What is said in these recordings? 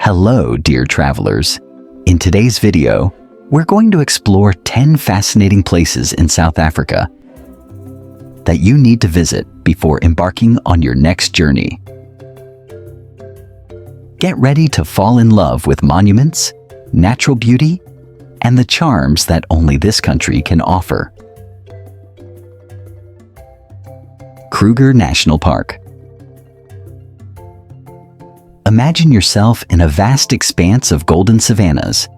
Hello, dear travelers. In today's video, we're going to explore 10 fascinating places in South Africa that you need to visit before embarking on your next journey. Get ready to fall in love with monuments, natural beauty, and the charms that only this country can offer. Kruger National Park. Imagine yourself in a vast expanse of golden savannas,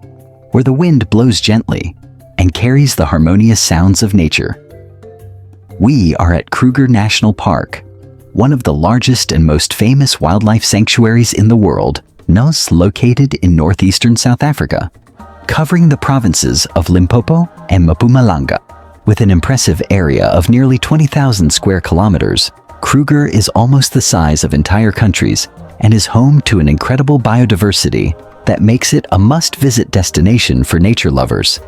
where the wind blows gently and carries the harmonious sounds of nature. We are at Kruger National Park, one of the largest and most famous wildlife sanctuaries in the world, located in northeastern South Africa, covering the provinces of Limpopo and Mpumalanga. With an impressive area of nearly 20,000 square kilometers, Kruger is almost the size of entire countries and is home to an incredible biodiversity that makes it a must-visit destination for nature lovers.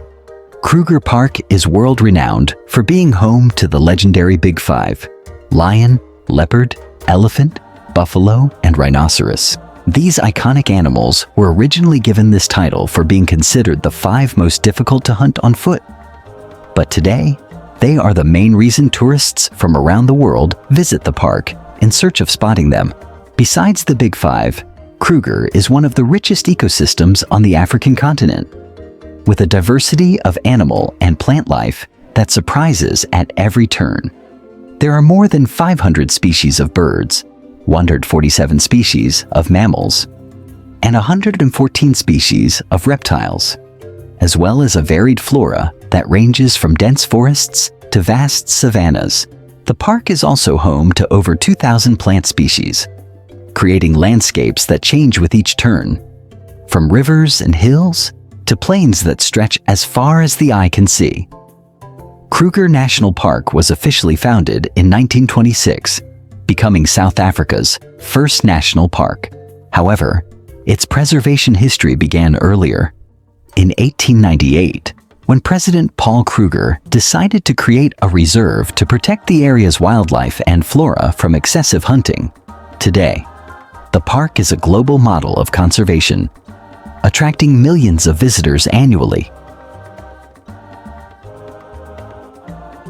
Kruger Park is world-renowned for being home to the legendary Big Five: lion, leopard, elephant, buffalo, and rhinoceros. These iconic animals were originally given this title for being considered the 5 most difficult to hunt on foot. But today, they are the main reason tourists from around the world visit the park in search of spotting them. Besides the Big Five, Kruger is one of the richest ecosystems on the African continent, with a diversity of animal and plant life that surprises at every turn. There are more than 500 species of birds, 147 species of mammals, and 114 species of reptiles, as well as a varied flora that ranges from dense forests to vast savannas. The park is also home to over 2,000 plant species, creating landscapes that change with each turn, from rivers and hills to plains that stretch as far as the eye can see. Kruger National Park was officially founded in 1926, becoming South Africa's first national park. However, its preservation history began earlier. In 1898, when President Paul Kruger decided to create a reserve to protect the area's wildlife and flora from excessive hunting. Today, the park is a global model of conservation, attracting millions of visitors annually.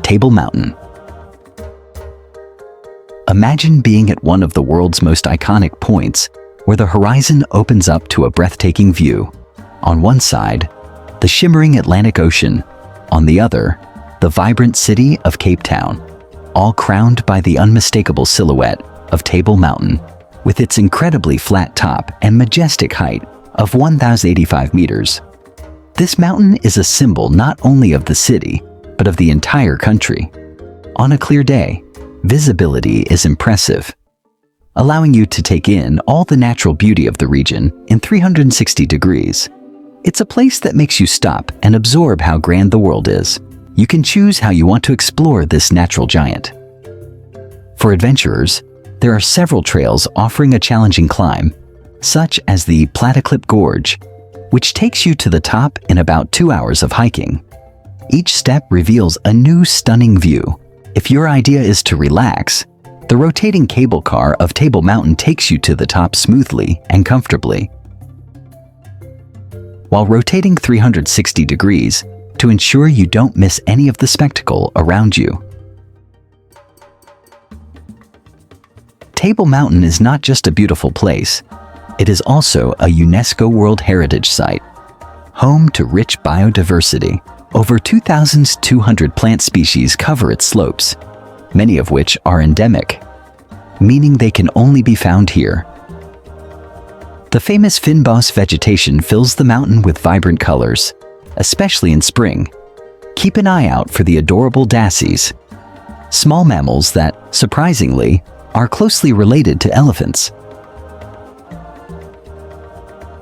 Table Mountain. Imagine being at one of the world's most iconic points, where the horizon opens up to a breathtaking view. On one side, the shimmering Atlantic Ocean. On the other, the vibrant city of Cape Town, all crowned by the unmistakable silhouette of Table Mountain, with its incredibly flat top and majestic height of 1,085 meters. This mountain is a symbol not only of the city, but of the entire country. On a clear day, visibility is impressive, allowing you to take in all the natural beauty of the region in 360 degrees. It's a place that makes you stop and absorb how grand the world is. You can choose how you want to explore this natural giant. For adventurers, there are several trails offering a challenging climb, such as the Platteklip Gorge, which takes you to the top in about 2 hours of hiking. Each step reveals a new stunning view. If your idea is to relax, the rotating cable car of Table Mountain takes you to the top smoothly and comfortably, while rotating 360 degrees to ensure you don't miss any of the spectacle around you. Table Mountain is not just a beautiful place, it is also a UNESCO World Heritage Site, home to rich biodiversity. Over 2,200 plant species cover its slopes, many of which are endemic, meaning they can only be found here. The famous fynbos vegetation fills the mountain with vibrant colors, especially in spring. Keep an eye out for the adorable dassies, small mammals that, surprisingly, are closely related to elephants.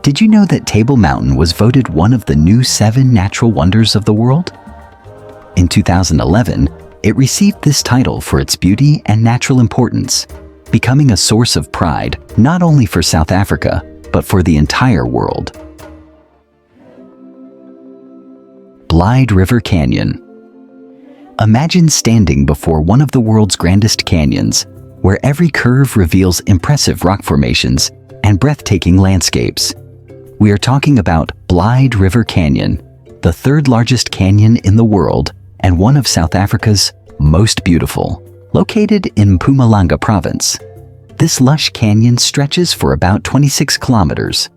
Did you know that Table Mountain was voted one of the new 7 natural wonders of the world? In 2011, it received this title for its beauty and natural importance, becoming a source of pride not only for South Africa, but for the entire world. Blyde River Canyon. Imagine standing before one of the world's grandest canyons, where every curve reveals impressive rock formations and breathtaking landscapes. We are talking about Blyde River Canyon, the third largest canyon in the world and one of South Africa's most beautiful. Located in Mpumalanga province, this lush canyon stretches for about 26 kilometers,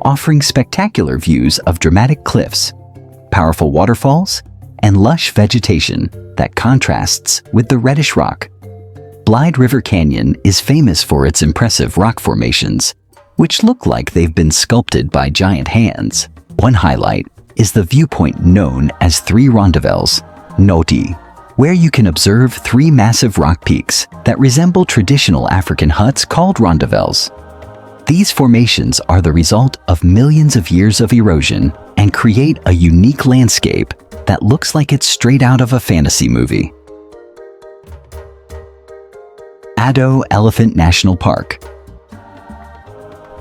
offering spectacular views of dramatic cliffs, powerful waterfalls, and lush vegetation that contrasts with the reddish rock. Blyde River Canyon is famous for its impressive rock formations, which look like they've been sculpted by giant hands. One highlight is the viewpoint known as Three Rondavels, Noti, where you can observe three massive rock peaks that resemble traditional African huts called rondavels. These formations are the result of millions of years of erosion and create a unique landscape that looks like it's straight out of a fantasy movie. Addo Elephant National Park.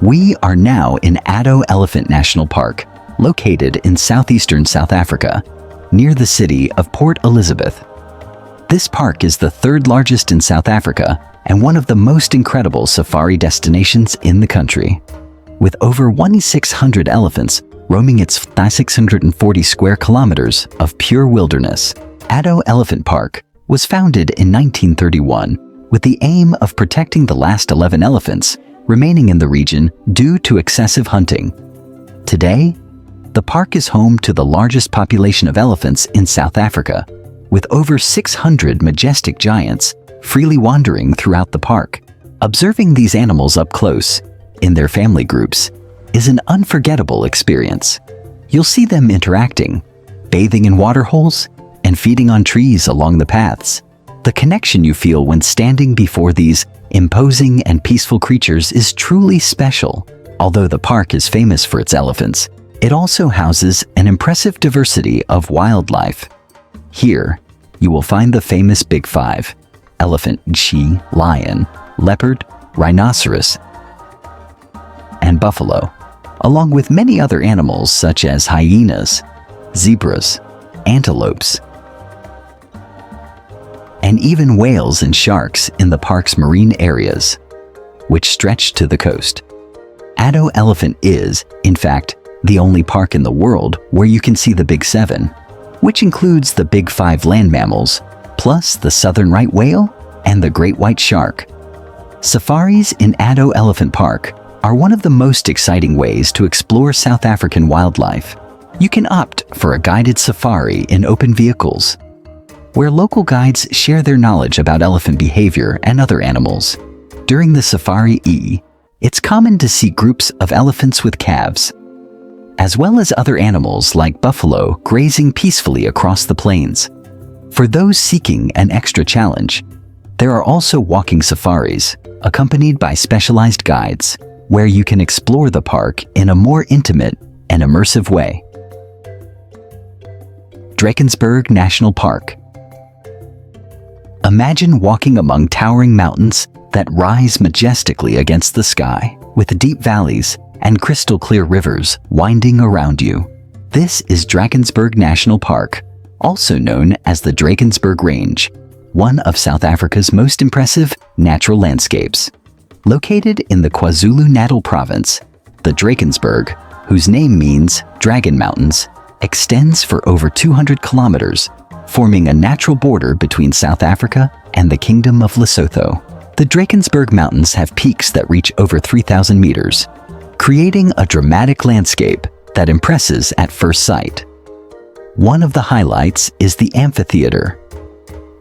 We are now in Addo Elephant National Park, located in southeastern South Africa, near the city of Port Elizabeth. This park is the third largest in South Africa and one of the most incredible safari destinations in the country. With over 1,600 elephants roaming its 640 square kilometers of pure wilderness, Addo Elephant Park was founded in 1931 with the aim of protecting the last 11 elephants remaining in the region due to excessive hunting. Today, the park is home to the largest population of elephants in South Africa, with over 600 majestic giants freely wandering throughout the park. Observing these animals up close, in their family groups, is an unforgettable experience. You'll see them interacting, bathing in water holes, and feeding on trees along the paths. The connection you feel when standing before these imposing and peaceful creatures is truly special. Although the park is famous for its elephants, it also houses an impressive diversity of wildlife. Here, you will find the famous Big Five: elephant, she, lion, leopard, rhinoceros, and buffalo, along with many other animals such as hyenas, zebras, antelopes, and even whales and sharks in the park's marine areas, which stretch to the coast. Addo Elephant is, in fact, the only park in the world where you can see the Big Seven, which includes the Big Five land mammals, plus the southern right whale and the great white shark. Safaris in Addo Elephant Park are one of the most exciting ways to explore South African wildlife. You can opt for a guided safari in open vehicles, where local guides share their knowledge about elephant behavior and other animals. During the Safari it's common to see groups of elephants with calves, as well as other animals like buffalo grazing peacefully across the plains. For those seeking an extra challenge, there are also walking safaris, accompanied by specialized guides, where you can explore the park in a more intimate and immersive way. Drakensberg National Park. Imagine walking among towering mountains that rise majestically against the sky, with deep valleys and crystal-clear rivers winding around you. This is Drakensberg National Park, also known as the Drakensberg Range, one of South Africa's most impressive natural landscapes. Located in the KwaZulu-Natal province, the Drakensberg, whose name means Dragon Mountains, extends for over 200 kilometers, forming a natural border between South Africa and the Kingdom of Lesotho. The Drakensberg Mountains have peaks that reach over 3,000 meters, creating a dramatic landscape that impresses at first sight. One of the highlights is the amphitheater,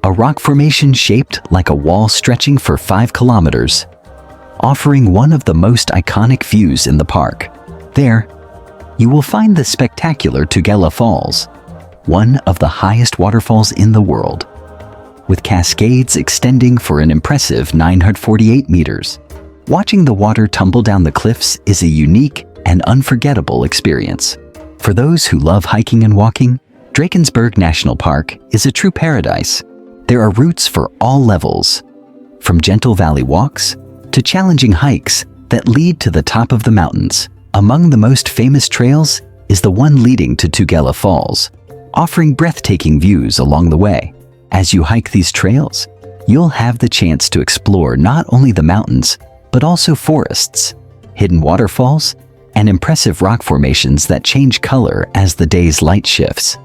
a rock formation shaped like a wall stretching for 5 kilometers, offering one of the most iconic views in the park. There, you will find the spectacular Tugela Falls, one of the highest waterfalls in the world, with cascades extending for an impressive 948 meters. Watching the water tumble down the cliffs is a unique and unforgettable experience. For those who love hiking and walking, Drakensberg National Park is a true paradise. There are routes for all levels, from gentle valley walks to challenging hikes that lead to the top of the mountains. Among the most famous trails is the one leading to Tugela Falls, offering breathtaking views along the way. As you hike these trails, you'll have the chance to explore not only the mountains, but also forests, hidden waterfalls, and impressive rock formations that change color as the day's light shifts.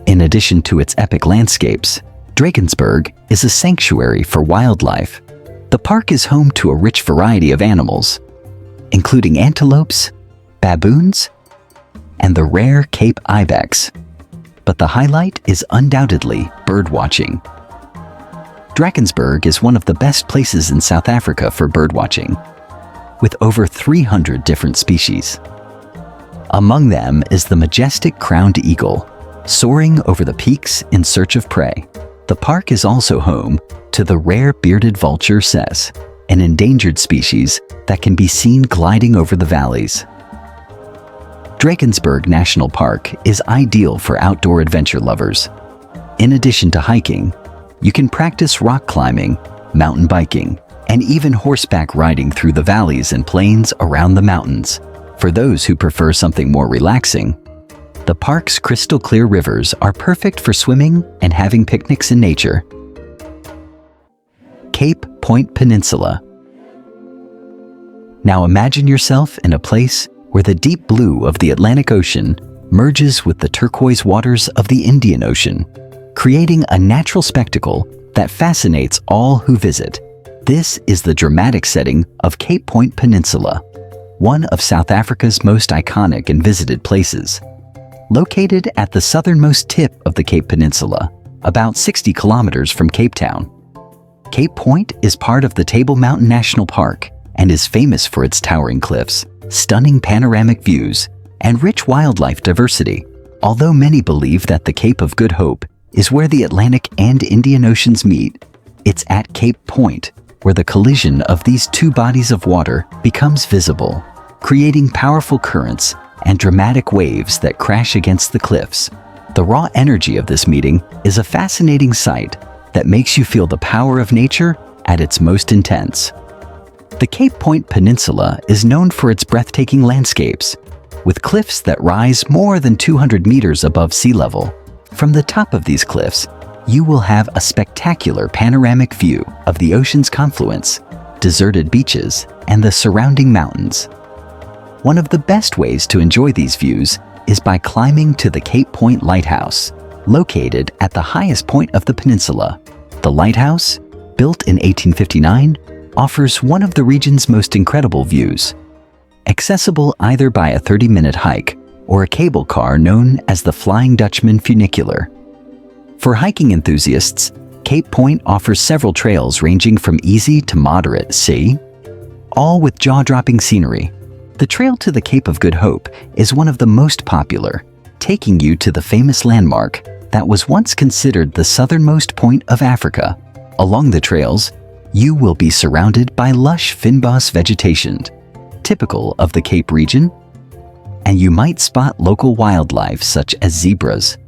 In addition to its epic landscapes, Drakensberg is a sanctuary for wildlife. The park is home to a rich variety of animals, including antelopes, baboons, and the rare Cape ibex. But the highlight is undoubtedly bird watching. Drakensberg is one of the best places in South Africa for bird watching, with over 300 different species. Among them is the majestic crowned eagle, soaring over the peaks in search of prey. The park is also home to the rare bearded vulture Ces, an endangered species that can be seen gliding over the valleys. Drakensberg National Park is ideal for outdoor adventure lovers. In addition to hiking, you can practice rock climbing, mountain biking, and even horseback riding through the valleys and plains around the mountains. For those who prefer something more relaxing, the park's crystal clear rivers are perfect for swimming and having picnics in nature. Cape Point Peninsula. Now imagine yourself in a place where the deep blue of the Atlantic Ocean merges with the turquoise waters of the Indian Ocean, creating a natural spectacle that fascinates all who visit. This is the dramatic setting of Cape Point Peninsula, one of South Africa's most iconic and visited places. Located at the southernmost tip of the Cape Peninsula, about 60 kilometers from Cape Town, Cape Point is part of the Table Mountain National Park and is famous for its towering cliffs, stunning panoramic views, and rich wildlife diversity. Although many believe that the Cape of Good Hope is where the Atlantic and Indian Oceans meet, it's at Cape Point where the collision of these two bodies of water becomes visible, creating powerful currents and dramatic waves that crash against the cliffs. The raw energy of this meeting is a fascinating sight that makes you feel the power of nature at its most intense. The Cape Point Peninsula is known for its breathtaking landscapes, with cliffs that rise more than 200 meters above sea level. From the top of these cliffs, you will have a spectacular panoramic view of the ocean's confluence, deserted beaches, and the surrounding mountains. One of the best ways to enjoy these views is by climbing to the Cape Point Lighthouse, located at the highest point of the peninsula. The lighthouse, built in 1859, offers one of the region's most incredible views. Accessible either by a 30-minute hike or a cable car known as the Flying Dutchman funicular. For hiking enthusiasts, Cape Point offers several trails ranging from easy to moderate C, all with jaw-dropping scenery. The trail to the Cape of Good Hope is one of the most popular, taking you to the famous landmark that was once considered the southernmost point of Africa. Along the trails, you will be surrounded by lush fynbos vegetation, typical of the Cape region, and you might spot local wildlife such as zebras,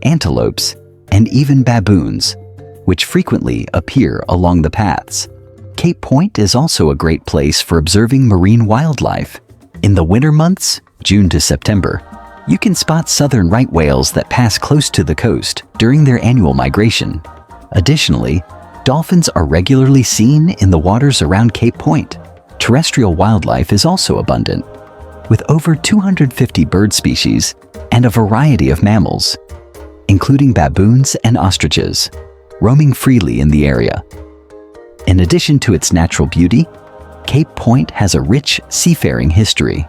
antelopes, and even baboons, which frequently appear along the paths. Cape Point is also a great place for observing marine wildlife. In the winter months, June to September, you can spot southern right whales that pass close to the coast during their annual migration. Additionally, dolphins are regularly seen in the waters around Cape Point. Terrestrial wildlife is also abundant, with over 250 bird species and a variety of mammals, including baboons and ostriches, roaming freely in the area. In addition to its natural beauty, Cape Point has a rich seafaring history.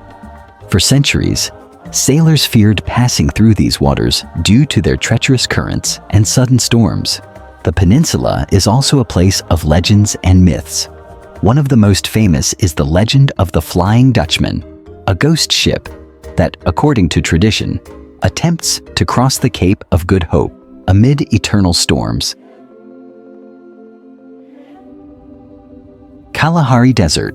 For centuries, sailors feared passing through these waters due to their treacherous currents and sudden storms. The peninsula is also a place of legends and myths. One of the most famous is the legend of the Flying Dutchman, a ghost ship that, according to tradition, attempts to cross the Cape of Good Hope amid eternal storms. Kalahari Desert.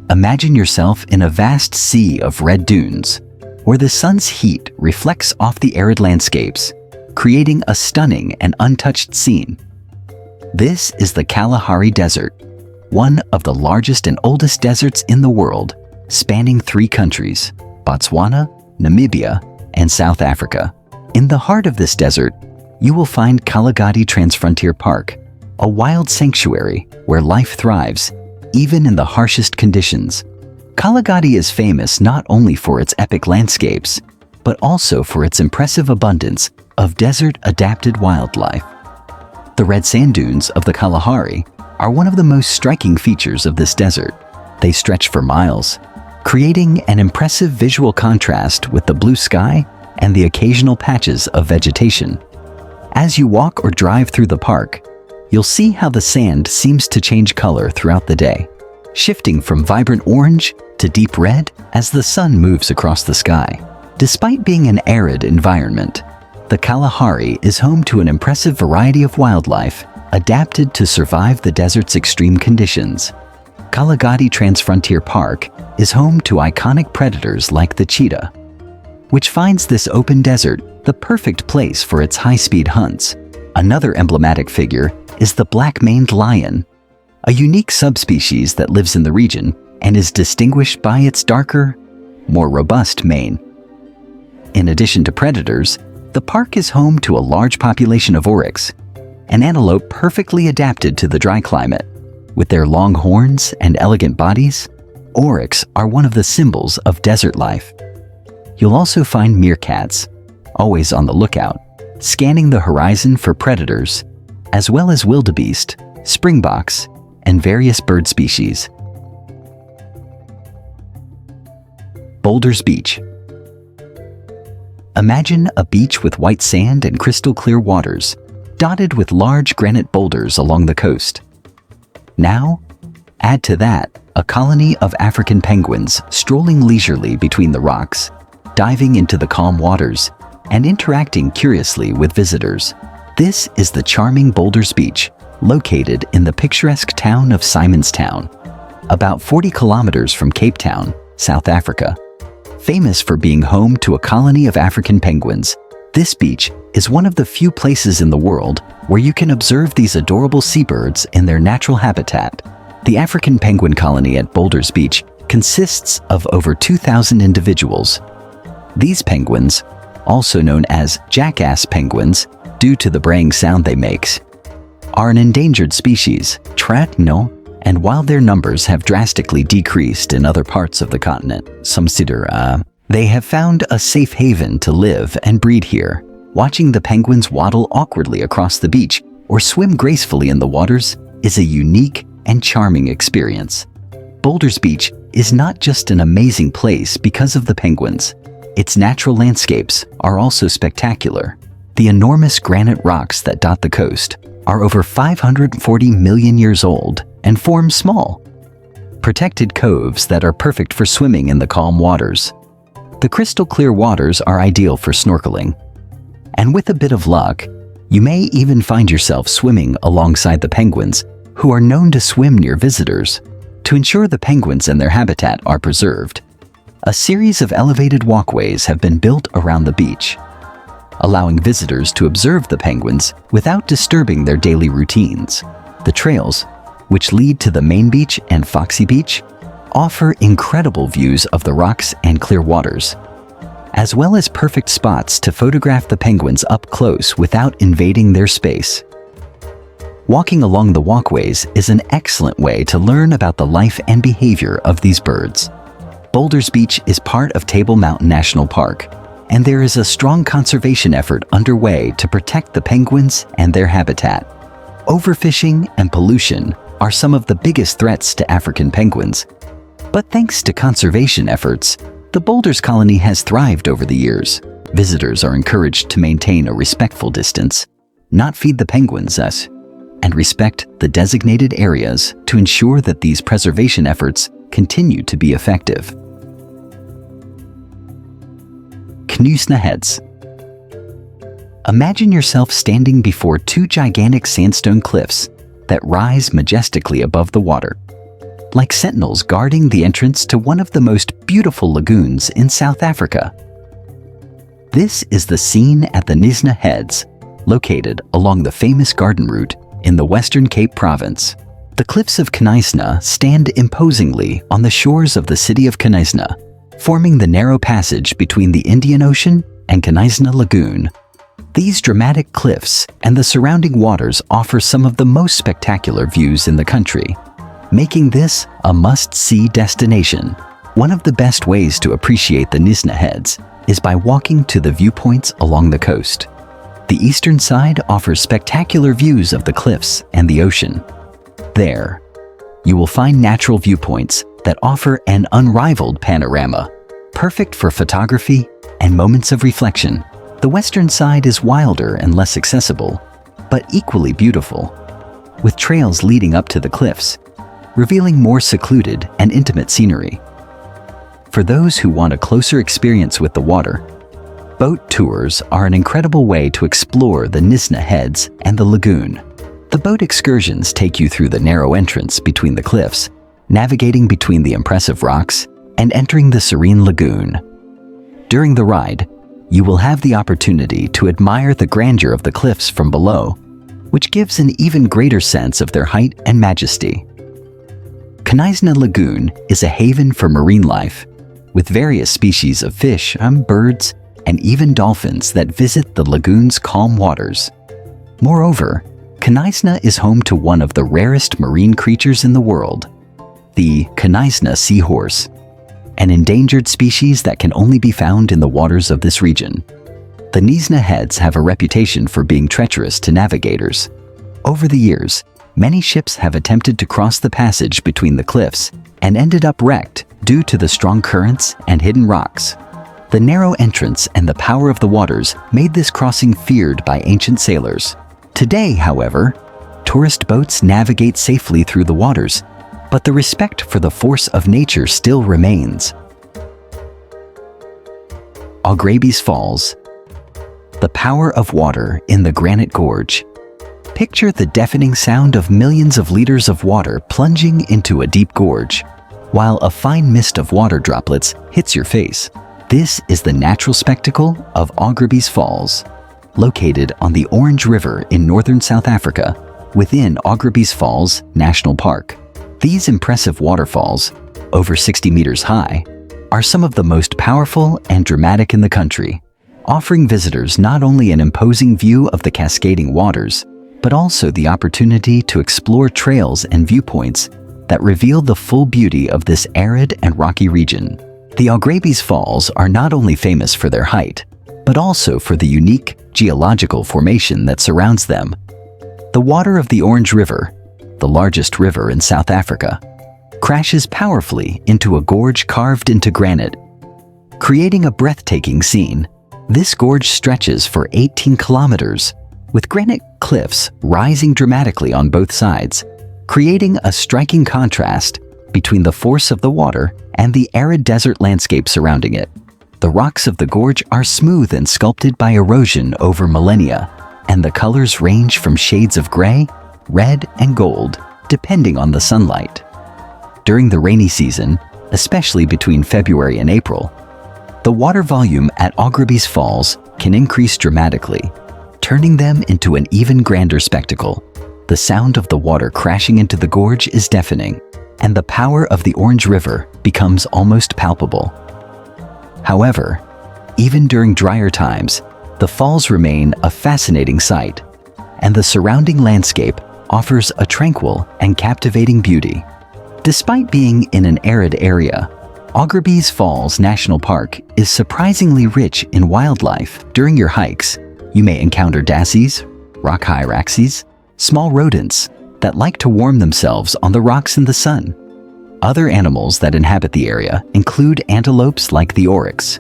Imagine yourself in a vast sea of red dunes, where the sun's heat reflects off the arid landscapes, creating a stunning and untouched scene. This is the Kalahari Desert, one of the largest and oldest deserts in the world, spanning 3 countries, Botswana, Namibia, and South Africa. In the heart of this desert, you will find Kalahari Transfrontier Park, a wild sanctuary where life thrives, even in the harshest conditions. Kalahari is famous not only for its epic landscapes, but also for its impressive abundance of desert-adapted wildlife. The red sand dunes of the Kalahari are one of the most striking features of this desert. They stretch for miles, creating an impressive visual contrast with the blue sky and the occasional patches of vegetation. As you walk or drive through the park, you'll see how the sand seems to change color throughout the day, shifting from vibrant orange to deep red as the sun moves across the sky. Despite being an arid environment, the Kalahari is home to an impressive variety of wildlife adapted to survive the desert's extreme conditions. Kalahari Transfrontier Park is home to iconic predators like the cheetah, which finds this open desert the perfect place for its high-speed hunts. Another emblematic figure is the black-maned lion, a unique subspecies that lives in the region and is distinguished by its darker, more robust mane. In addition to predators, the park is home to a large population of oryx, an antelope perfectly adapted to the dry climate. With their long horns and elegant bodies, oryx are one of the symbols of desert life. You'll also find meerkats, always on the lookout, scanning the horizon for predators, as well as wildebeest, springboks, and various bird species. Boulders Beach. Imagine a beach with white sand and crystal clear waters, dotted with large granite boulders along the coast. Now, add to that a colony of African penguins strolling leisurely between the rocks, diving into the calm waters, and interacting curiously with visitors. This is the charming Boulders Beach, located in the picturesque town of Simonstown, about 40 kilometers from Cape Town, South Africa. Famous for being home to a colony of African penguins, this beach is one of the few places in the world where you can observe these adorable seabirds in their natural habitat. The African penguin colony at Boulders Beach consists of over 2,000 individuals. These penguins, also known as jackass penguins due to the braying sound they make, are an endangered species, and while their numbers have drastically decreased in other parts of the continent, they have found a safe haven to live and breed here. Watching the penguins waddle awkwardly across the beach or swim gracefully in the waters is a unique and charming experience. Boulders Beach is not just an amazing place because of the penguins. Its natural landscapes are also spectacular. The enormous granite rocks that dot the coast are over 540 million years old and form small, protected coves that are perfect for swimming in the calm waters. The crystal clear waters are ideal for snorkeling. And with a bit of luck, you may even find yourself swimming alongside the penguins, who are known to swim near visitors. To ensure the penguins and their habitat are preserved, a series of elevated walkways have been built around the beach, allowing visitors to observe the penguins without disturbing their daily routines. The trails, which lead to the main beach and Foxy Beach, offer incredible views of the rocks and clear waters, as well as perfect spots to photograph the penguins up close without invading their space. Walking along the walkways is an excellent way to learn about the life and behavior of these birds. Boulders Beach is part of Table Mountain National Park, and there is a strong conservation effort underway to protect the penguins and their habitat. Overfishing and pollution are some of the biggest threats to African penguins, but thanks to conservation efforts, the Boulders colony has thrived over the years. Visitors are encouraged to maintain a respectful distance, not feed the penguins and respect the designated areas to ensure that these preservation efforts continue to be effective. Knysna Heads. Imagine yourself standing before two gigantic sandstone cliffs that rise majestically above the water, like sentinels guarding the entrance to one of the most beautiful lagoons in South Africa. This is the scene at the Knysna Heads, located along the famous garden route in the Western Cape Province. The cliffs of Knysna stand imposingly on the shores of the city of Knysna, forming the narrow passage between the Indian Ocean and Knysna Lagoon. These dramatic cliffs and the surrounding waters offer some of the most spectacular views in the country, making this a must-see destination. One of the best ways to appreciate the Nizhna Heads is by walking to the viewpoints along the coast. The eastern side offers spectacular views of the cliffs and the ocean. There, you will find natural viewpoints that offer an unrivaled panorama, perfect for photography and moments of reflection. The western side is wilder and less accessible, but equally beautiful, with trails leading up to the cliffs, revealing more secluded and intimate scenery. For those who want a closer experience with the water, boat tours are an incredible way to explore the Nizhna Heads and the lagoon. The boat excursions take you through the narrow entrance between the cliffs, navigating between the impressive rocks and entering the serene lagoon. During the ride, you will have the opportunity to admire the grandeur of the cliffs from below, which gives an even greater sense of their height and majesty. Knyzna Lagoon is a haven for marine life, with various species of fish, birds, and even dolphins that visit the lagoon's calm waters. Moreover, Knyzna is home to one of the rarest marine creatures in the world, the Knyzna seahorse, an endangered species that can only be found in the waters of this region. The Nizhna Heads have a reputation for being treacherous to navigators. Over the years, many ships have attempted to cross the passage between the cliffs and ended up wrecked due to the strong currents and hidden rocks. The narrow entrance and the power of the waters made this crossing feared by ancient sailors. Today, however, tourist boats navigate safely through the waters, but the respect for the force of nature still remains. Aughrabies Falls. The power of water in the Granite Gorge. Picture the deafening sound of millions of liters of water plunging into a deep gorge, while a fine mist of water droplets hits your face. This is the natural spectacle of Aughrabies Falls, located on the Orange River in northern South Africa, within Aughrabies Falls National Park. These impressive waterfalls, over 60 meters high, are some of the most powerful and dramatic in the country, offering visitors not only an imposing view of the cascading waters, but also the opportunity to explore trails and viewpoints that reveal the full beauty of this arid and rocky region. The Aughrabies Falls are not only famous for their height, but also for the unique geological formation that surrounds them. The water of the Orange River, the largest river in South Africa, crashes powerfully into a gorge carved into granite, creating a breathtaking scene. This gorge stretches for 18 kilometers, with granite cliffs rising dramatically on both sides, creating a striking contrast between the force of the water and the arid desert landscape surrounding it. The rocks of the gorge are smooth and sculpted by erosion over millennia, and the colors range from shades of gray, red, and gold, depending on the sunlight. During the rainy season, especially between February and April, the water volume at Aughrabies Falls can increase dramatically, turning them into an even grander spectacle. The sound of the water crashing into the gorge is deafening, and the power of the Orange River becomes almost palpable. However, even during drier times, the falls remain a fascinating sight, and the surrounding landscape offers a tranquil and captivating beauty. Despite being in an arid area, Aughrabies Falls National Park is surprisingly rich in wildlife. During your hikes, you may encounter dassies, rock hyraxes, small rodents that like to warm themselves on the rocks in the sun. Other animals that inhabit the area include antelopes like the oryx,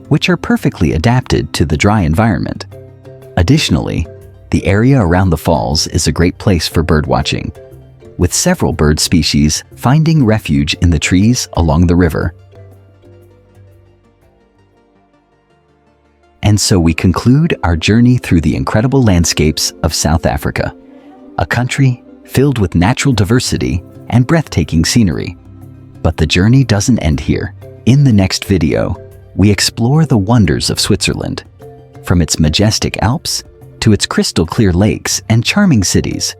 which are perfectly adapted to the dry environment. Additionally, the area around the falls is a great place for birdwatching, with several bird species finding refuge in the trees along the river. And so we conclude our journey through the incredible landscapes of South Africa, a country filled with natural diversity and breathtaking scenery. But the journey doesn't end here. In the next video, we explore the wonders of Switzerland, from its majestic Alps to its crystal clear lakes and charming cities.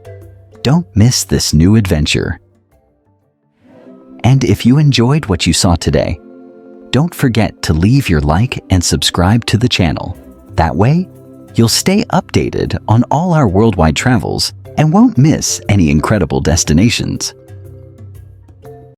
Don't miss this new adventure. And if you enjoyed what you saw today, don't forget to leave your like and subscribe to the channel. That way, you'll stay updated on all our worldwide travels and won't miss any incredible destinations.